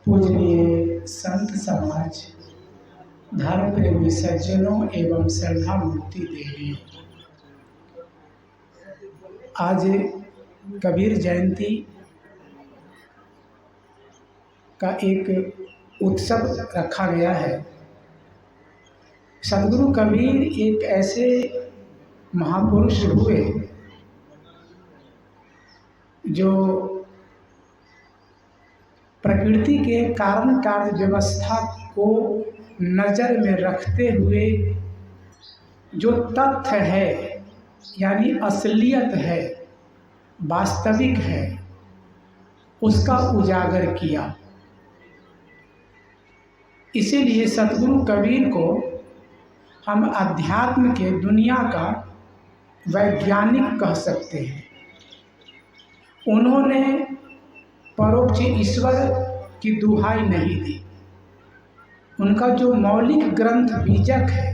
पूजनीय संत समाज, धर्म प्रेमी सज्जनों एवं श्रद्धा मूर्ति देवी, आज कबीर जयंती का एक उत्सव रखा गया है। सद्गुरु कबीर एक ऐसे महापुरुष हुए जो प्रकृति के कारण कार्य व्यवस्था को नज़र में रखते हुए जो तथ्य है यानी असलियत है, वास्तविक है, उसका उजागर किया। इसीलिए सद्गुरु कबीर को हम अध्यात्म के दुनिया का वैज्ञानिक कह सकते हैं। उन्होंने परोक्ष ईश्वर की दुहाई नहीं दी। उनका जो मौलिक ग्रंथ बीजक है,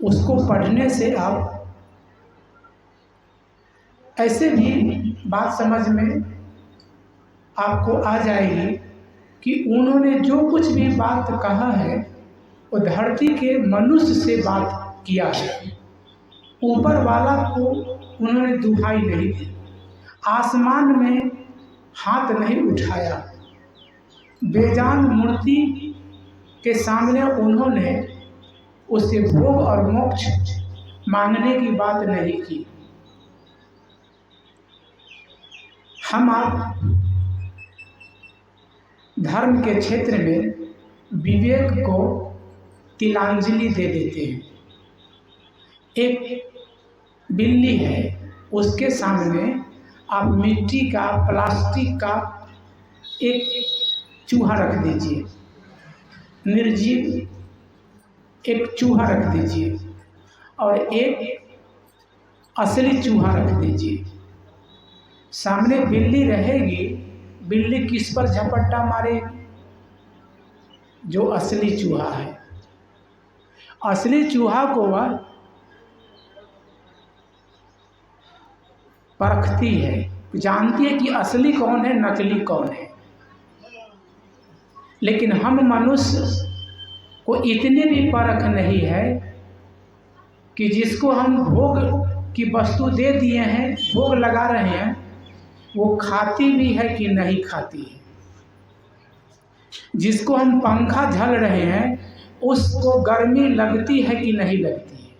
उसको पढ़ने से आप ऐसे भी बात समझ में आपको आ जाएगी कि उन्होंने जो कुछ भी बात कहा है वो धरती के मनुष्य से बात किया है। ऊपर वाला को उन्होंने दुहाई नहीं दी, आसमान में हाथ नहीं उठाया, बेजान मूर्ति के सामने उन्होंने उससे भोग और मोक्ष मांगने की बात नहीं की। हम आप धर्म के क्षेत्र में विवेक को तिलांजलि दे देते हैं। एक बिल्ली है, उसके सामने आप मिट्टी का, प्लास्टिक का एक चूहा रख दीजिए, निर्जीव एक चूहा रख दीजिए और एक असली चूहा रख दीजिए। सामने बिल्ली रहेगी, बिल्ली किस पर झपट्टा मारेगी? जो असली चूहा है। असली चूहा को वह परखती है, जानती है कि असली कौन है, नकली कौन है। लेकिन हम मनुष्य को इतने भी परख नहीं है कि जिसको हम भोग की वस्तु दे दिए हैं, भोग लगा रहे हैं, वो खाती भी है कि नहीं खाती है। जिसको हम पंखा झल रहे हैं, उसको गर्मी लगती है कि नहीं लगती है।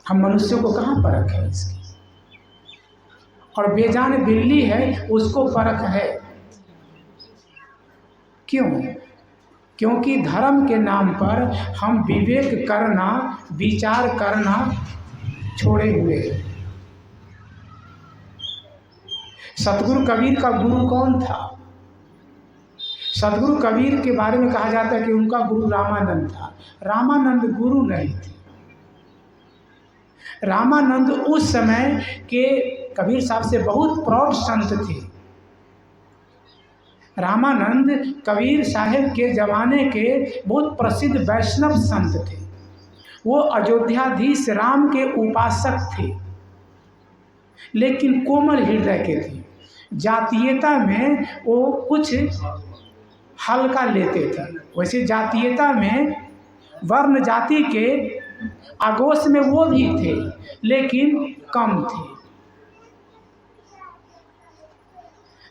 हम मनुष्यों को कहाँ परख है इसकी? और बेजान बिल्ली है, उसको परख है। क्यों? क्योंकि धर्म के नाम पर हम विवेक करना, विचार करना छोड़े हुए हैं। सतगुरु कबीर का गुरु कौन था? सतगुरु कबीर के बारे में कहा जाता है कि उनका गुरु रामानंद था। रामानंद गुरु नहीं थे। रामानंद उस समय के कबीर साहब से बहुत प्रौढ़ संत थे। रामानंद कबीर साहब के ज़माने के बहुत प्रसिद्ध वैष्णव संत थे। वो अयोध्याधीश राम के उपासक थे, लेकिन कोमल हृदय के थे। जातीयता में वो कुछ हल्का लेते थे। वैसे जातीयता में, वर्ण जाति के आगोश में वो भी थे, लेकिन कम थे।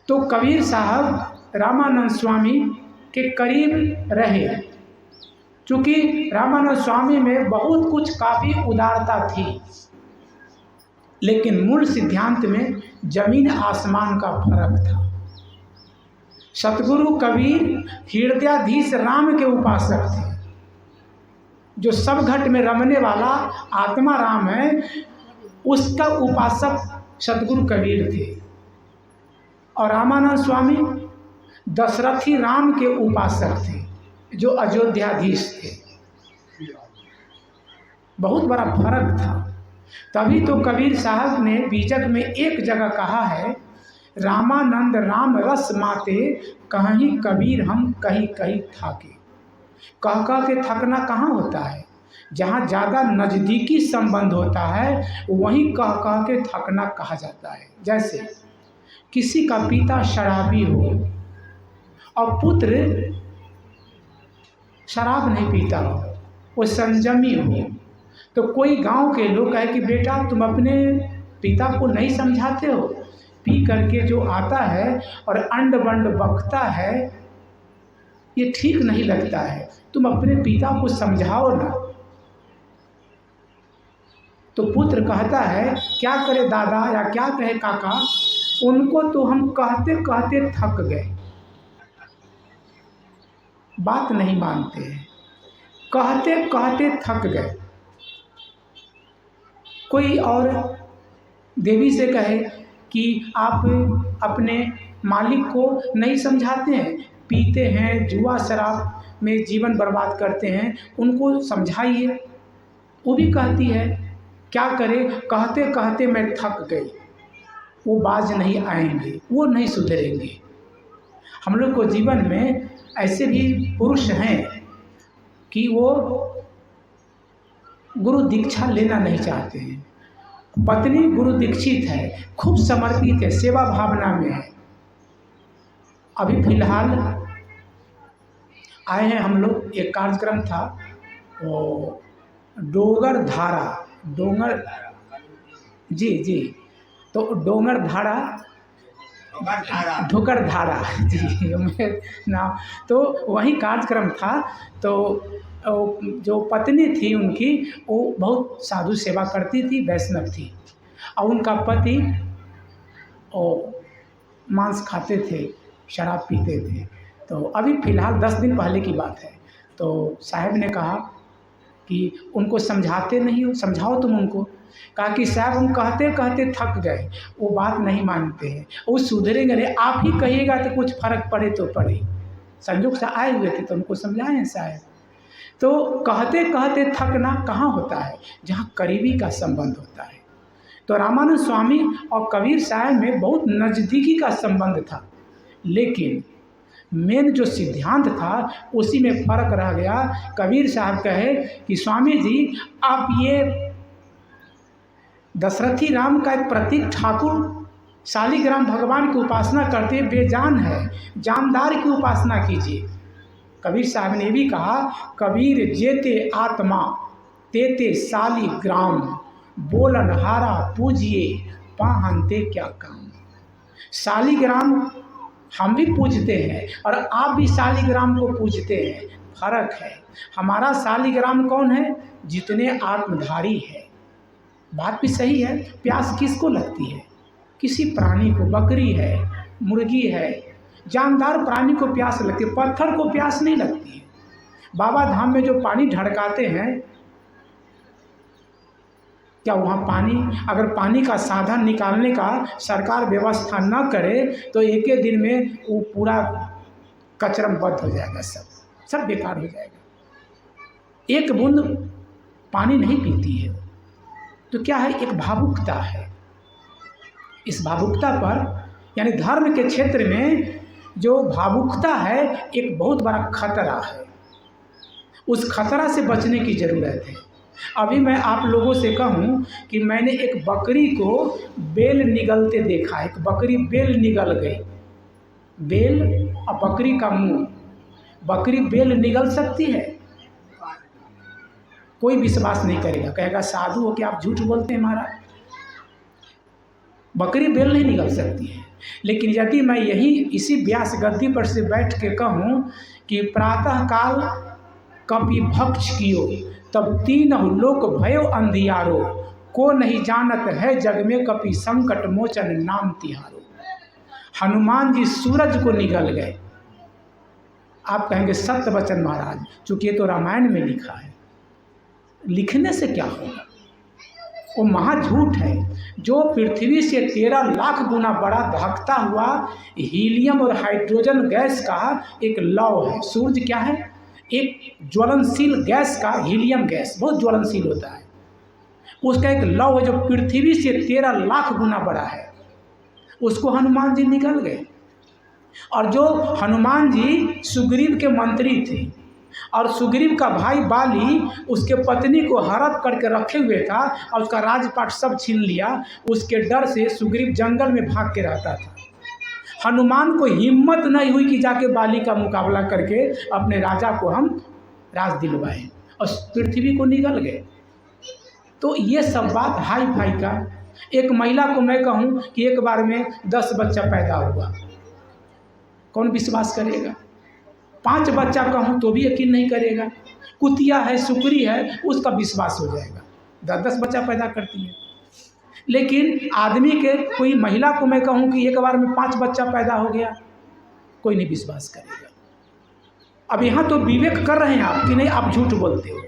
तो कबीर साहब रामानंद स्वामी के करीब रहे, क्योंकि रामानंद स्वामी में बहुत कुछ काफ़ी उदारता थी, लेकिन मूल सिद्धांत में जमीन आसमान का फर्क था। सतगुरु कबीर हृदयाधीश राम के उपासक थे। जो सब घट में रमने वाला आत्मा राम है, उसका उपासक सतगुरु कबीर थे। और रामानंद स्वामी दशरथी राम के उपासक थे, जो अयोध्याधीश थे। बहुत बड़ा फर्क था। तभी तो कबीर साहब ने बीजक में एक जगह कहा है, रामानंद राम रस माते, कहीं कबीर हम कहीं कहीं थाके। कह कह के थकना कहाँ होता है? जहाँ ज़्यादा नज़दीकी संबंध होता है, वहीं कह कह के थकना कहा जाता है। जैसे किसी का पिता शराबी हो और पुत्र शराब नहीं पीता हो, वो संयमी हो, तो कोई गांव के लोग कहे कि बेटा तुम अपने पिता को नहीं समझाते हो, पी करके जो आता है और अंड बंड बकता है, ये ठीक नहीं लगता है, तुम अपने पिता को समझाओ ना। तो पुत्र कहता है क्या करे दादा या क्या कहे काका, उनको तो हम कहते कहते थक गए, बात नहीं मानते हैं, कहते कहते थक गए। कोई और देवी से कहे कि आप अपने मालिक को नहीं समझाते हैं, पीते हैं, जुआ शराब में जीवन बर्बाद करते हैं, उनको समझाइए। वो भी कहती है क्या करे, कहते कहते मैं थक गई, वो बाज नहीं आएंगे, वो नहीं सुधरेंगे। हम लोग को जीवन में ऐसे भी पुरुष हैं कि वो गुरु दीक्षा लेना नहीं चाहते हैं, पत्नी गुरु दीक्षित है, खूब समर्पित है, सेवा भावना में है। अभी फिलहाल आए हैं हम लोग, एक कार्यक्रम था वो डोंगर धारा, डोंगर जी, तो डोंगर धारा ढोकर धारा जी मैं नाम, तो वही कार्यक्रम था। तो जो पत्नी थी उनकी, वो बहुत साधु सेवा करती थी, वैष्णव थी, और उनका पति मांस खाते थे, शराब पीते थे। तो अभी फ़िलहाल 10 दिन पहले की बात है। तो साहब ने कहा कि उनको समझाते नहीं हो, समझाओ तुम उनको। कहा कि साहब हम कहते कहते थक गए, वो बात नहीं मानते हैं, वो सुधरेंगे नहीं, आप ही कहिएगा तो कुछ फ़र्क पड़े तो पड़े। संयोग से आए हुए थे तो उनको समझाएं साहब। तो कहते कहते थकना कहाँ होता है, जहाँ करीबी का संबंध होता है। तो रामानंद स्वामी और कबीर साहब में बहुत नज़दीकी का संबंध था, लेकिन मेन जो सिद्धांत था उसी में फ़र्क रह गया। कबीर साहब कहे कि स्वामी जी आप ये दशरथी राम का एक प्रतीक ठाकुर शालिग्राम भगवान की उपासना करते बेजान है, जानदार की उपासना कीजिए। कबीर साहब ने भी कहा कबीर जेते आत्मा तेते शालिग्राम, बोलन हारा पूजिए पाहनते क्या काम। शालिग्राम हम भी पूजते हैं और आप भी शालिग्राम को पूजते हैं, फर्क है। हमारा शालिग्राम कौन है, जितने आत्मधारी है। बात भी सही है, प्यास किसको लगती है, किसी प्राणी को, बकरी है, मुर्गी है, जानदार प्राणी को प्यास लगती है, पत्थर को प्यास नहीं लगती है। बाबा धाम में जो पानी ढड़काते हैं, क्या वहाँ पानी, अगर पानी का साधन निकालने का सरकार व्यवस्था न करे तो एक ही दिन में वो पूरा कचरमबद्ध हो जाएगा, सब बेकार हो जाएगा। एक बूंद पानी नहीं पीती है, तो क्या है, एक भावुकता है। इस भावुकता पर, यानी धर्म के क्षेत्र में जो भावुकता है, एक बहुत बड़ा खतरा है। उस खतरा से बचने की ज़रूरत है। अभी मैं आप लोगों से कहूँ कि मैंने एक बकरी को बेल निगलते देखा। एक बकरी बेल निगल गई, बेल और बकरी का मुंह, बकरी बेल निगल सकती है? कोई विश्वास नहीं करेगा, कहेगा साधु हो कि आप झूठ बोलते हैं महाराज। बकरी बेल नहीं निगल सकती है। लेकिन यदि मैं यही इसी व्यास गद्दी पर से बैठ के कहूँ कि प्रातः काल कपि भक्ष कियो, तब तीनहु लोक भयो अंधियारो, को नहीं जानत है जग में कपि संकट मोचन नाम तिहारो। हनुमान जी सूरज को निगल गए। आप कहेंगे सत्य वचन महाराज, चूँकि ये तो रामायण में लिखा है, लिखने से क्या होगा, वो महाझूठ है। जो पृथ्वी से 13 लाख गुना बड़ा धकता हुआ हीलियम और हाइड्रोजन गैस का एक लौ है। सूर्य क्या है, एक ज्वलनशील गैस का, हीलियम गैस बहुत ज्वलनशील होता है, उसका एक लौ है जो पृथ्वी से 13 लाख गुना बड़ा है। उसको हनुमान जी निकल गए। और जो हनुमान जी सुग्रीव के मंत्री थे, और सुग्रीव का भाई बाली उसके पत्नी को हड़प करके रखे हुए था और उसका राजपाट सब छीन लिया। उसके डर से सुग्रीव जंगल में भाग के रहता था। हनुमान को हिम्मत नहीं हुई कि जाके बाली का मुकाबला करके अपने राजा को हम राज दिलवाएं, और पृथ्वी को निगल गए। तो ये सब बात हाई फाई का। एक महिला को मैं कहूँ कि एक बार में 10 बच्चा पैदा हुआ, कौन विश्वास करेगा? 5 बच्चा कहूँ तो भी यकीन नहीं करेगा। कुतिया है, सुकरी है, उसका विश्वास हो जाएगा। 10 बच्चा पैदा करती है। लेकिन आदमी के, कोई महिला को मैं कहूँ कि एक बार में 5 बच्चा पैदा हो गया, कोई नहीं विश्वास करेगा। अब यहाँ तो विवेक कर रहे हैं आप कि नहीं, आप झूठ बोलते हो।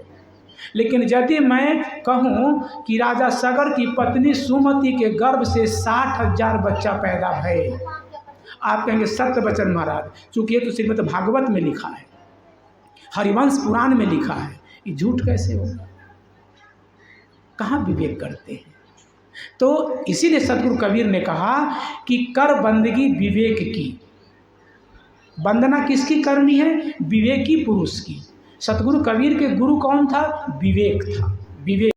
लेकिन यदि मैं कहूँ कि राजा सगर की पत्नी सुमति के गर्भ से 60,000 बच्चा पैदा भये, आप कहेंगे सत्य वचन महाराज, चूँकि ये तो श्रीमद् भागवत में लिखा है, हरिवंश पुराण में लिखा है, ये झूठ कैसे होगा? कहाँ विवेक करते हैं? तो इसीलिए सदगुरु कबीर ने कहा कि कर बंदगी विवेक की। वंदना किसकी करनी है? विवेकी पुरुष की। सतगुरु कबीर के गुरु कौन था? विवेक था। विवेक